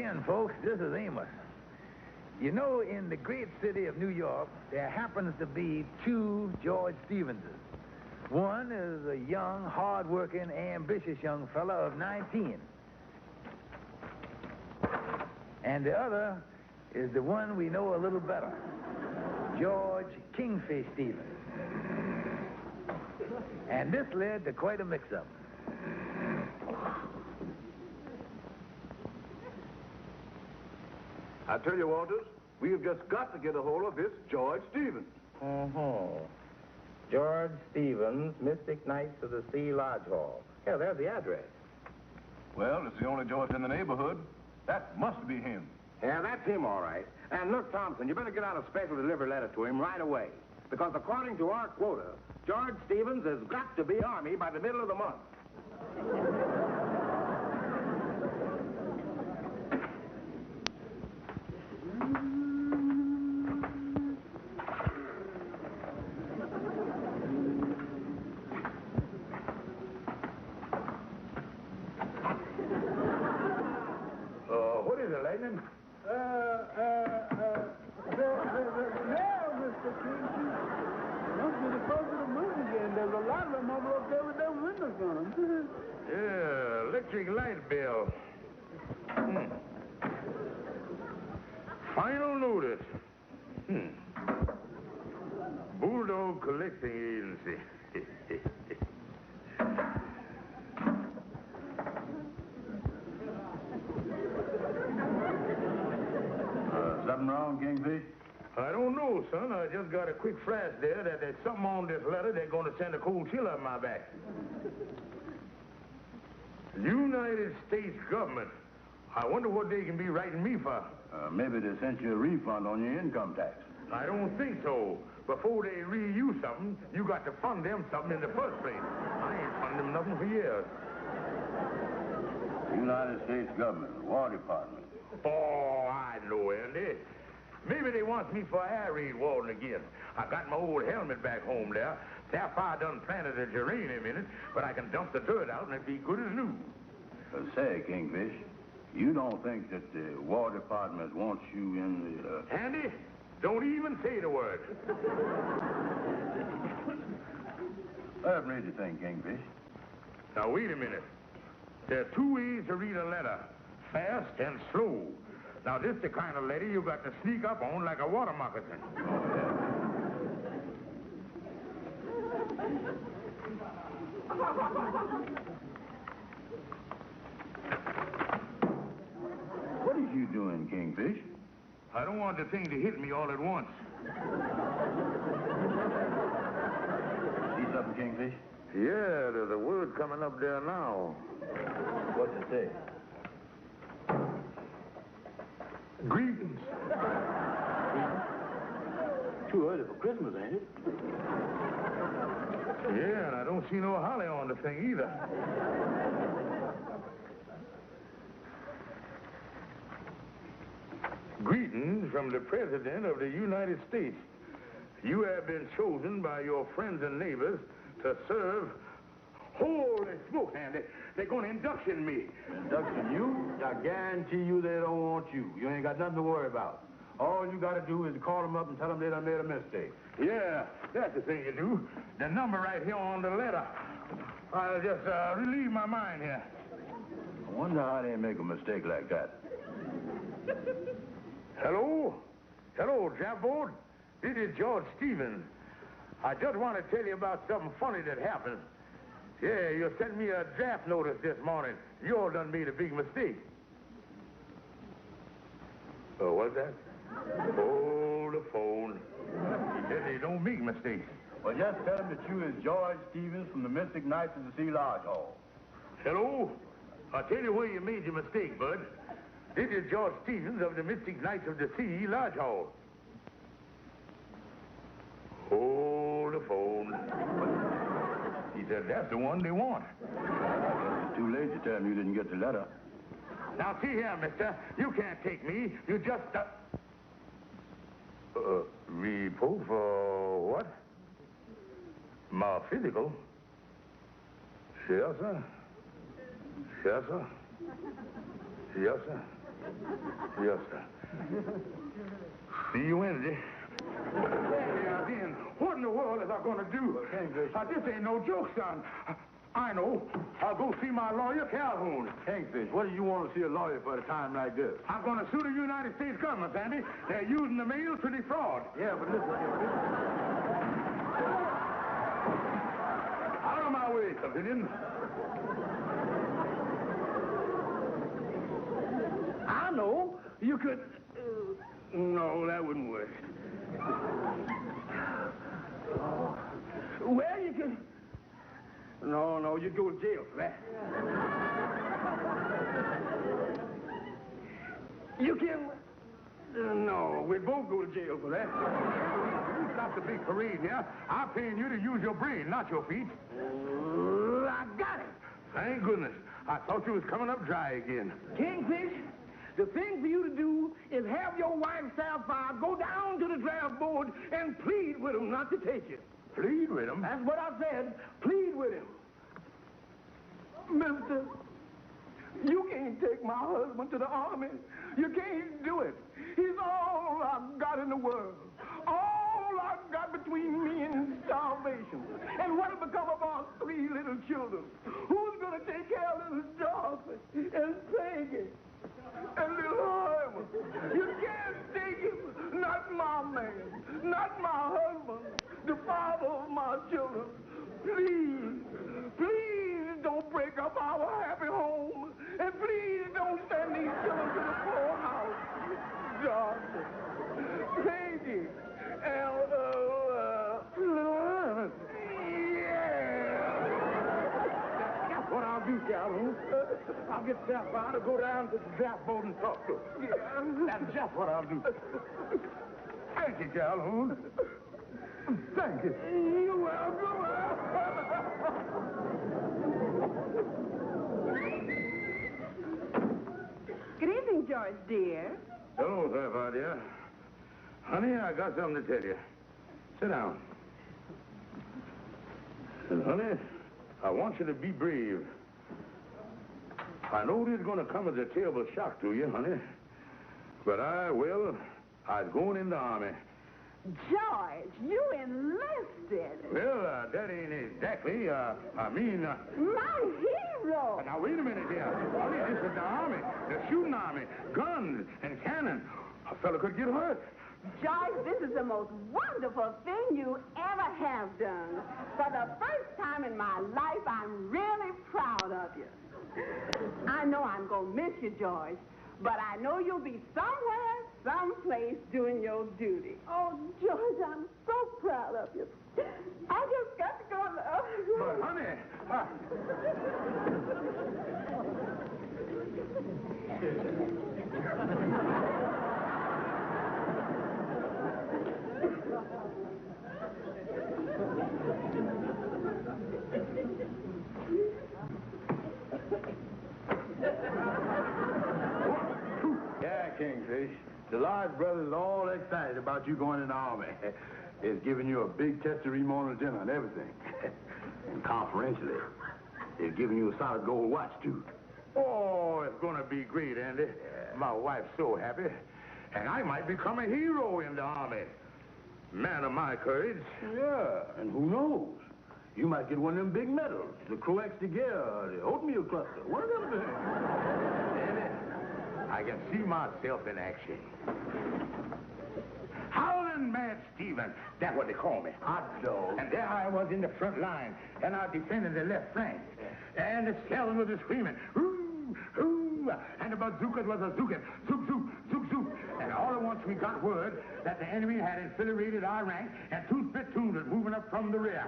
again, folks. This is Amos. You know, in the great city of New York, there happens to be two George Stevenses. One is a young, hard-working, ambitious young fella of 19. And the other is the one we know a little better, George Kingfish Stevens. And this led to quite a mix-up. I tell you, Walters, we have just got to get a hold of this George Stevens. George Stevens, Mystic Knights of the Sea Lodge Hall. Yeah, there's the address. Well, it's the only George in the neighborhood. That must be him. Yeah, that's him, all right. And look, Thompson, you better get out a special delivery letter to him right away. Because according to our quota, George Stevens has got to be Army by the middle of the month. What is it, Lightning? Now, Mr. Kingfish, must be the first of the month again. There's a lot of them over up there with their windows on them. Yeah, electric light bill. Final notice. Bulldog Collecting Agency. Something wrong, Kingfish? I don't know, son. I just got a quick flash there that there's something on this letter they're going to send a cold chill up my back. United States government. I wonder what they can be writing me for. Maybe they sent you a refund on your income tax. I don't think so. Before they read you something, you got to fund them something in the first place. I ain't funded them nothing for years. United States government, War Department. Oh, I know, Andy. Maybe they want me for air raid warden again. I got my old helmet back home there. Sapphire done planted a geranium in it, but I can dump the dirt out and it'd be good as new. Say, Kingfish, you don't think that the War Department wants you in the... Andy, don't even say the word. I've read the thing, Kingfish. Now, wait a minute. There are two ways to read a letter, fast and slow. Now, this is the kind of letter you got to sneak up on like a water moccasin. What is you doing, Kingfish? I don't want the thing to hit me all at once. See something, Kingfish? Yeah, there's a word coming up there now. What's it say? Greetings. Too early for Christmas, ain't it? Yeah, and I don't see no holly on the thing either. Greetings from the President of the United States. You have been chosen by your friends and neighbors to serve... Holy smoke, Andy. They're going to induction me. Induction you? I guarantee you they don't want you. You ain't got nothing to worry about. All you got to do is call them up and tell them they done made a mistake. Yeah, that's the thing you do. The number right here on the letter. I'll just relieve my mind here. I wonder how they make a mistake like that. Hello? Hello, Japboard. This is George Stevens. I just want to tell you about something funny that happened. Yeah, you sent me a draft notice this morning. You all done made a big mistake. Oh, what's that? Hold the phone. He said they don't make mistakes. Well, just tell them that you is George Stevens from the Mystic Knights of the Sea Lodge Hall. Hello? I'll tell you where you made your mistake, bud. This is George Stevens of the Mystic Knights of the Sea Lodge Hall. Hold the phone. He said that's the one they want. I guess it's too late to tell them you didn't get the letter. Now, see here, mister. You can't take me. You just... report for what? My physical? Yes, sir. Yes, sir. Yes, sir. Yes, sir. See you Wednesday. Yeah, then, what in the world is I going to do? Kingfish. This ain't no joke, son. I know. I'll go see my lawyer, Calhoun. Kingfish, what do you want to see a lawyer for at a time like this? I'm going to sue the United States government, Sandy. They're using the mail to defraud. Yeah, but listen. Out of my way, civilian. I know. You could... no, that wouldn't work. Well, you could... No, you'd go to jail for that. You can... no, we'd both go to jail for that. You got the big parade here. I'm paying you to use your brain, not your feet. I got it. Thank goodness. I thought you was coming up dry again. Kingfish, the thing for you to do is have your wife, Sapphire, go down to the draft board and plead with him not to take it. Plead with him? That's what I said. Plead with him. Mister, you can't take my husband to the army. You can't do it. He's all I've got in the world. All I've got between me and starvation. And what'll become of our 3 little children? Who's going to take care of little Dorothy and Peggy and little Herman? You can't take him. Not my man. Not my husband. The father of my children. Please don't break up our happy home. And please don't send these children to the poorhouse. Dorothy, Peggy, and little Herman. Yeah. That's what I'll do, Calhoun. I'll get Sapphire to go down to the draft board and talk to him. Yeah. That's just what I'll do. Thank you, Calhoun. Thank you. You're welcome. Good evening, George, dear. Hello, Sapphire, dear. Honey, I got something to tell you. Sit down. And, honey, I want you to be brave. I know this is going to come as a terrible shock to you, honey. But I was going in the army. George, you enlisted. Well, that ain't exactly, My hero. Now, wait a minute here. Honey, this is the army, the shooting army, guns and cannon. A fella could get hurt. George, this is the most wonderful thing you ever have done. For the first time in my life, I'm really proud of you. I know I'm going to miss you, George, but I know you'll be somewhere, someplace doing your duty. Oh, George, I'm so proud of you. I just got to go to... But, honey, Yeah, Kingfish. The Lodge brothers are all excited about you going in the army. It's giving you a big testimonial dinner and everything. And confidentially, it's giving you a solid gold watch, too. oh, it's going to be great, Andy. My wife's so happy. And I might become a hero in the army. Man of my courage. Yeah, and who knows? You might get one of them big medals, the Croix de Guerre, the oatmeal cluster, one of them things. Andy, I can see myself in action. Howling Mad Steven, that's what they call me. Hot dog. And there I was in the front line, and I defended the left flank. And the shells was screaming, hoo, hoo, and the bazookas was a zooking, zook, zook, zook, zook. And all at once we got word that the enemy had enfiladed our rank, and 2 spittoons was moving up from the rear.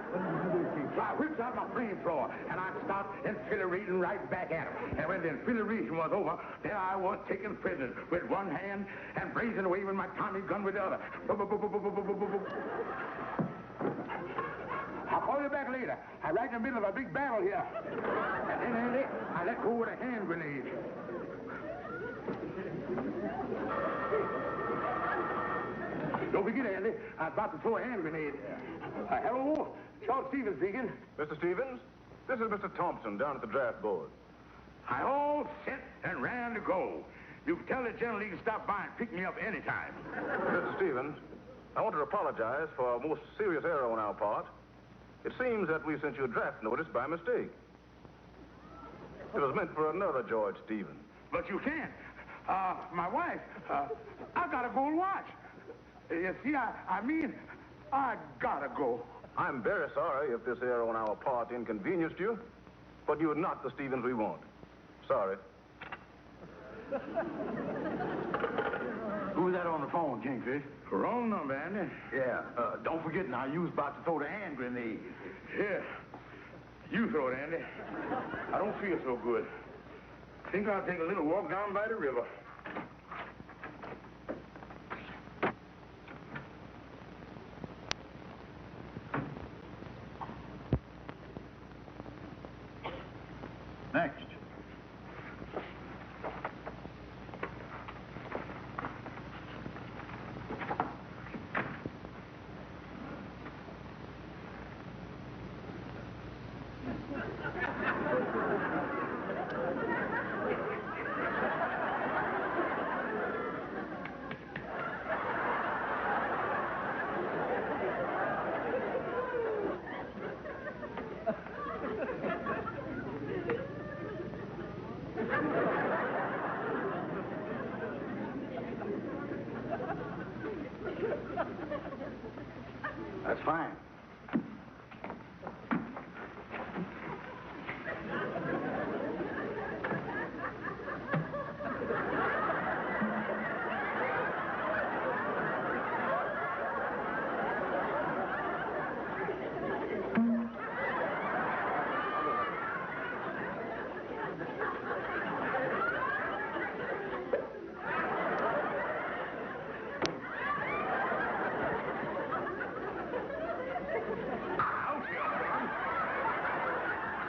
So I whipped out my flamethrower, and I started enfilading right back at him. And when the enfilation was over, there I was taken prisoner with one hand and brazen waving my Tommy gun with the other. I'll call you back later. I'm right in the middle of a big battle here. And then, Andy, I let go with a hand grenade. Don't forget, Andy, I'm about to throw a hand grenade. Hello, Charles Stevens speaking. Mr. Stevens, this is Mr. Thompson down at the draft board. I all set and ran to go. You can tell the general he can stop by and pick me up anytime. Mr. Stevens, I want to apologize for a most serious error on our part. It seems that we sent you a draft notice by mistake. It was meant for another George Stevens. But you can't. My wife, I gotta go and watch. You see, I gotta go. I'm very sorry if this error on our part inconvenienced you, but you're not the Stevens we want. Sorry. Who's that on the phone, Kingfish? Wrong number, Andy. Yeah, don't forget now, you was about to throw the hand grenade. Yeah. You throw it, Andy. I don't feel so good. Think I'll take a little walk down by the river. Next. That's fine.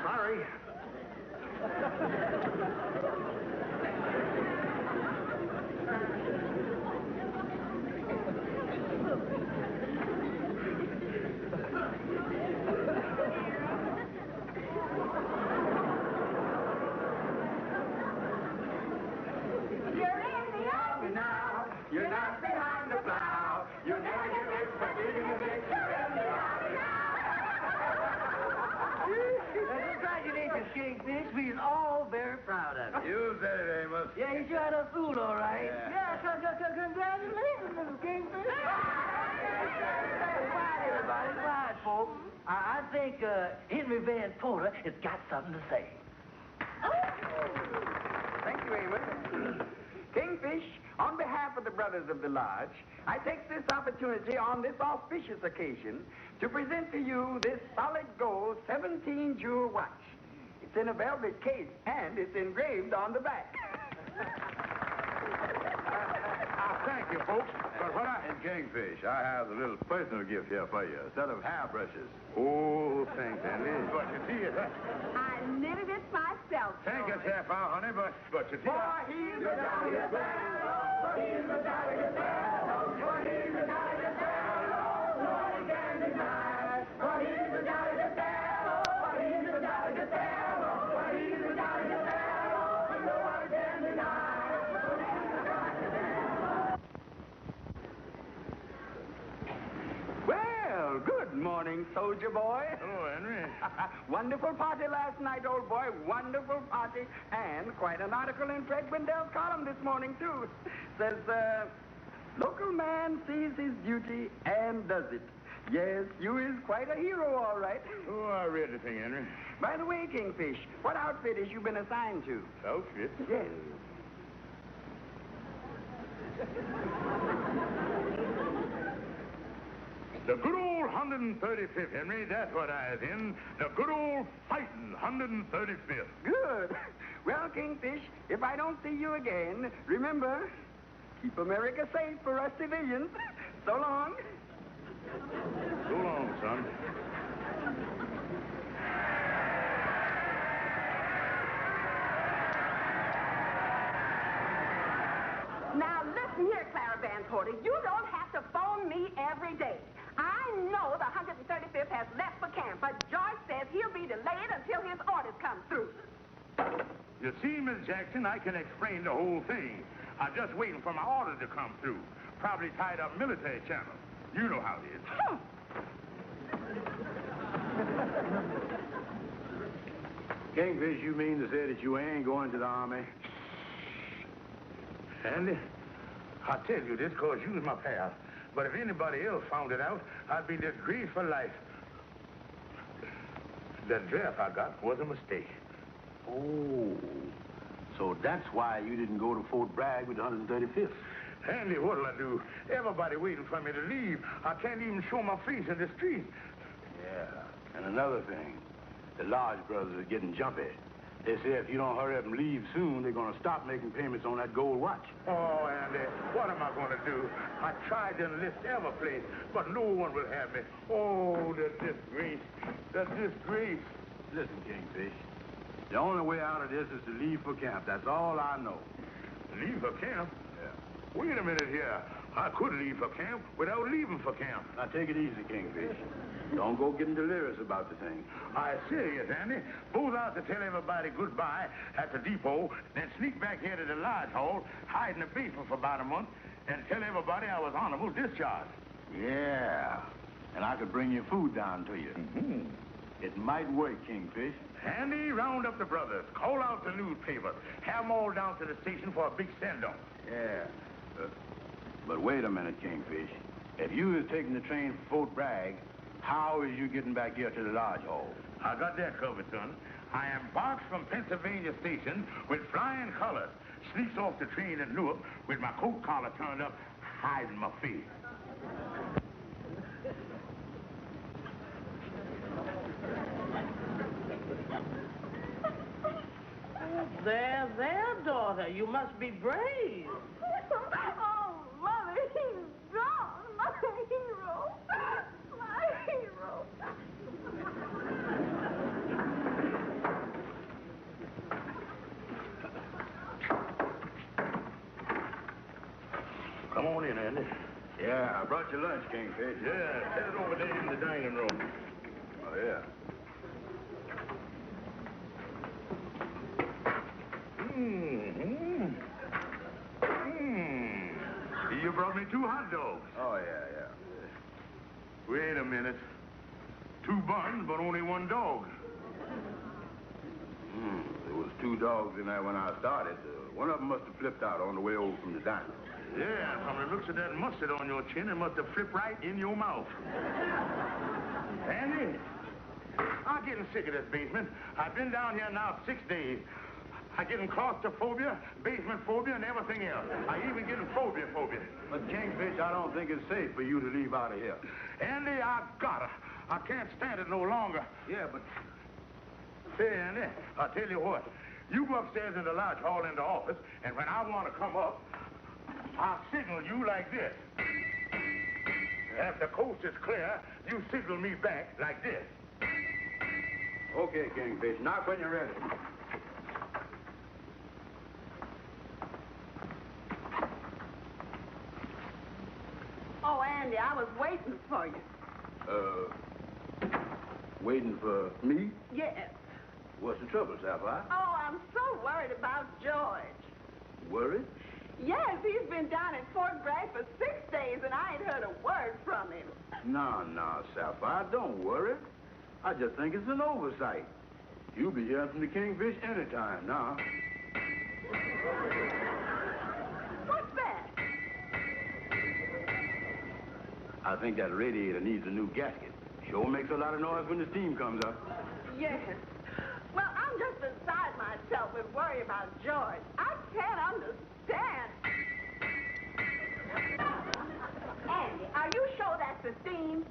Sorry. You're not behind the plow. You'll never get rich by digging a ditch. You're in the army now. Congratulations, Kingfish. We're all very proud of you. You said it, Amos. Yeah, you sure had a fool, all right. Yeah. Congratulations, Mrs. Kingfish. Quiet, everybody. Quiet, folks. I think Henry Van Porter has got something to say. Thank you, Amos. Kingfish, on behalf of the Brothers of the Lodge, I take this opportunity on this auspicious occasion to present to you this solid gold 17-jewel watch. It's in a velvet case, and it's engraved on the back. Thank you, folks. But what And Kingfish, I have a little personal gift here for you, a set of hairbrushes. Oh, thanks, Andy. But you see it, I knitted it myself. thank you, Sapphire, honey, but you see He's a delicate fellow. He's a delicate fellow. He's a delicate fellow. No one can deny. He's a delicate fellow. He's a delicate fellow. He's a delicate fellow. No one can deny. Well, good morning, soldier boy. Hello, Henry. Wonderful party last night, old boy. Wonderful party. And quite an article in Fred Wendell's column this morning, too. Says, local man sees his duty and does it. Yes, you is quite a hero, all right. Oh, I read the thing, Henry. By the way, Kingfish, what outfit has you been assigned to? Outfit? Yes. The good old 135th, Henry. That's what I was in. The good old fighting 135th. Good. Well, Kingfish, if I don't see you again, remember, keep America safe for us civilians. So long. So long, son. Now, listen here, Clara Van Porter. You don't have to phone me every day. I know the 135th has left for camp, but George says he'll be delayed until his orders come through. You see, Miss Jackson, I can explain the whole thing. I'm just waiting for my orders to come through. Probably tied up military channels. You know how it is. Kingfish, you mean to say that you ain't going to the Army? Andy, I tell you this because you was my pal. But if anybody else found it out, I'd be disgraced for life. That draft I got was a mistake. Oh, so that's why you didn't go to Fort Bragg with the 135th. Andy, what'll I do? Everybody waiting for me to leave. I can't even show my face in the street. Yeah, and another thing, the Lodge brothers are getting jumpy. They say if you don't hurry up and leave soon, they're going to stop making payments on that gold watch. Oh, Andy, what am I going to do? I tried to enlist every place, but no one will have me. Oh, the disgrace. The disgrace. Listen, Kingfish, the only way out of this is to leave for camp. That's all I know. Leave for camp? Yeah. Wait a minute here. I could leave for camp without leaving for camp. Now, take it easy, Kingfish. Don't go getting delirious about the thing. I'm serious, Andy. Goes out to tell everybody goodbye at the depot, then sneak back here to the lodge hall, hide in the basement for about a month, and tell everybody I was honorable discharged. Yeah, and I could bring your food down to you. Mm-hmm. It might work, Kingfish. Andy, round up the brothers. Call out the newspapers. Have them all down to the station for a big send-off. Yeah. But wait a minute, Kingfish. If you was taking the train for Fort Bragg, how is you getting back here to the lodge hall? I got that covered, son. I embarks from Pennsylvania Station with flying colors. Sneaks off the train at Newark with my coat collar turned up, hiding my face. There, daughter. You must be brave. Oh, Mother, he's gone. My hero. My hero. Come on in, Andy. Yeah, I brought you lunch, Kingfish. Yeah, set it over there in the dining room. Oh, yeah. Mm-hmm. You brought me 2 hot dogs. Oh, yeah. Wait a minute. 2 buns, but only 1 dog. There was 2 dogs in there when I started. One of them must have flipped out on the way over from the diner. Yeah, from the looks of that mustard on your chin, it must have flipped right in your mouth. Andy, I'm getting sick of this basement. I've been down here now 6 days. I'm getting claustrophobia, basement phobia, and everything else. I even getting phobia. But, Kingfish, I don't think it's safe for you to leave out of here. Andy, I gotta. I can't stand it no longer. Yeah, but... Say, Andy, I'll tell you what. You go upstairs in the lodge hall in the office, and when I want to come up, I'll signal you like this. If the coast is clear, you signal me back like this. Okay, Kingfish, knock when you're ready. Oh, Andy, I was waiting for you. Waiting for me? Yes. What's the trouble, Sapphire? Oh, I'm so worried about George. Worried? Yes, he's been down in Fort Bragg for 6 days, and I ain't heard a word from him. No, Sapphire, don't worry. I just think it's an oversight. You'll be hearing from the Kingfish anytime now. What's that? I think that radiator needs a new gasket. Sure makes a lot of noise when the steam comes up. Yes. Well, I'm just beside myself with worry about George. I can't understand. Andy, are you sure that's the steam?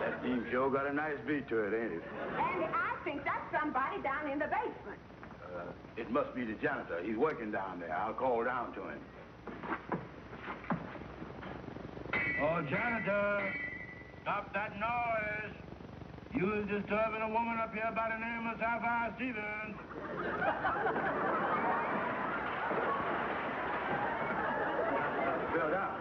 That steam sure got a nice beat to it, ain't it? Andy, I think that's somebody down in the basement. It must be the janitor. He's working down there. I'll call down to him. Oh, janitor, stop that noise. You was disturbing a woman up here by the name of Sapphire Stevens. Fell down.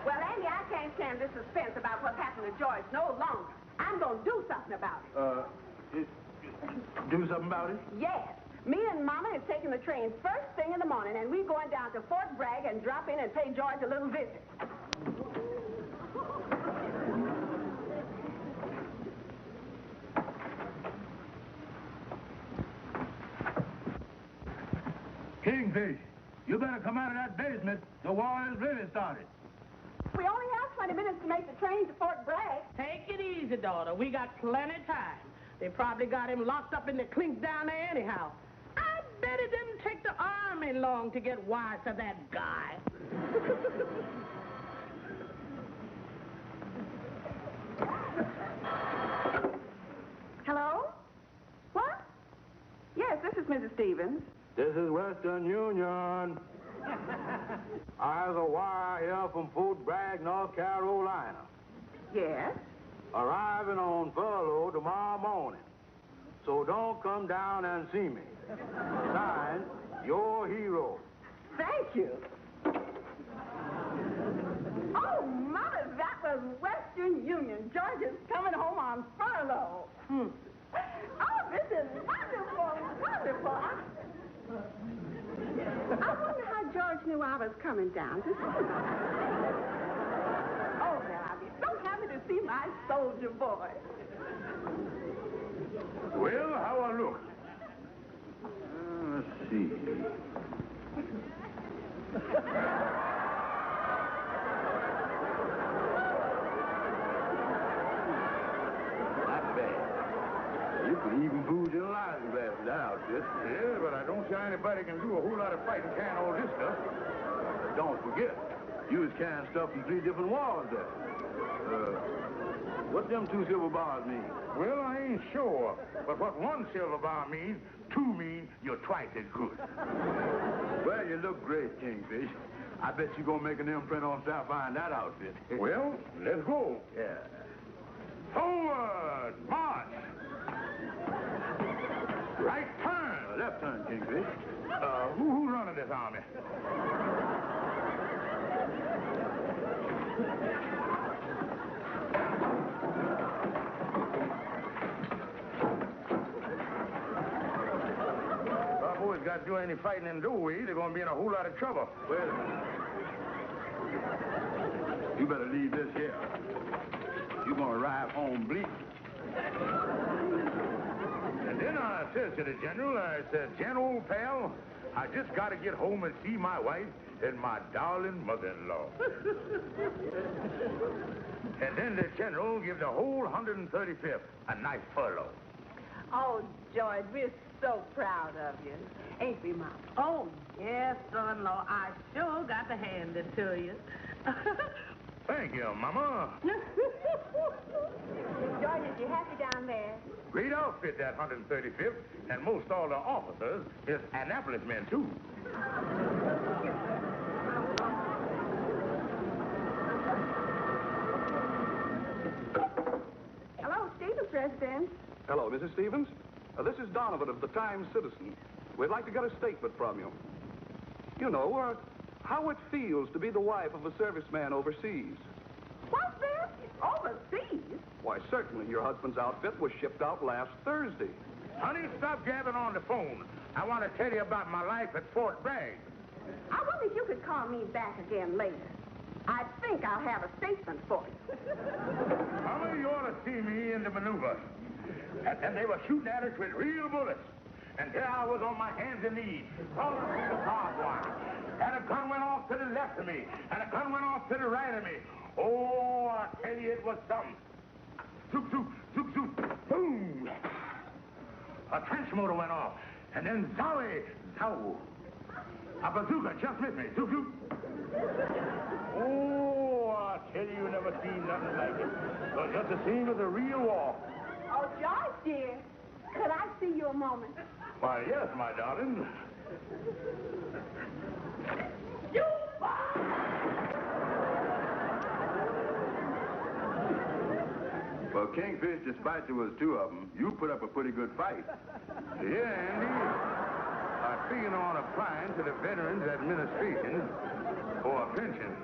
Well, Andy, I can't stand this suspense about what happened to George no longer. I'm going to do something about it. Do something about it? Yes. Me and Mama is taking the train first thing in the morning, and we're going down to Fort Bragg and drop in and pay George a little visit. Kingfish, you better come out of that basement. The war has really started. We only have 20 minutes to make the train to Fort Bragg. Take it easy, daughter. We got plenty of time. They probably got him locked up in the clink down there anyhow. I bet it didn't take the army long to get wise to that guy. Hello? What? Yes, this is Mrs. Stevens. This is Western Union. I have a wire here from Fort Bragg, North Carolina. Yes? Arriving on furlough tomorrow morning. So don't come down and see me. Signed, your hero. Thank you. Oh, Mother, that was Western Union. George is coming home on furlough. Oh, this is wonderful, wonderful. I wonder how George knew I was coming down to see him. Oh, well, I'll be so happy to see my soldier boy. Well, how I look? Let's see. Not bad. You could even booze in a life glass with that outfit. Yeah, but I don't see how anybody can do a whole lot of fighting carrying all this stuff. Don't forget, you was carrying stuff from 3 different wars there. What them 2 silver bars mean? Well, I ain't sure. But what 1 silver bar means, 2 mean you're twice as good. Well, you look great, Kingfish. I bet you're going to make an imprint on Sapphire in that outfit. Well, let's go. Yeah. Forward, march. Right turn. Left turn, Kingfish. Who's running this army? Our boys got to do any fighting in Dewey, they're going to be in a whole lot of trouble. Wait a minute. You better leave this here. You're going to arrive home bleeding. And then I says to the general, I said, General, pal, I just got to get home and see my wife and my darling mother-in-law. And then the general give the whole 135th a nice furlough. Oh, George, we're so proud of you. Ain't we, Mama? Oh, yes, son-in-law. I sure got to hand it to you. Thank you, Mama. George, is you happy down there? Great outfit, that 135th, and most all the officers is Annapolis men, too. Hello, Stevens residence. Hello, Mrs. Stevens. This is Donovan of the Times-Citizen. We'd like to get a statement from you. You know, how it feels to be the wife of a serviceman overseas. What's this? Overseas? Why, certainly your husband's outfit was shipped out last Thursday. Honey, stop gabbing on the phone. I want to tell you about my life at Fort Bragg. I wonder if you could call me back again later. I think I'll have a statement for you. Mama, you ought to see me in the maneuver. And they were shooting at us with real bullets. And there I was on my hands and knees, crawling through the barbed wire. And a gun went off to the left of me, and a gun went off to the right of me. Oh, I tell you, it was something. Zoop, zoop, zoop, zoop, boom. A trench motor went off, and then zowie, zow. A bazooka just missed me, zoop, zoop. Oh, I tell you, you never seen nothing like it. It was just the same as a real war. Oh, George, dear, could I see you a moment? Why, yes, my darling. Well, Kingfish, despite there was 2 of them, you put up a pretty good fight. Yeah, Andy. I figured on applying to the Veterans Administration for a pension.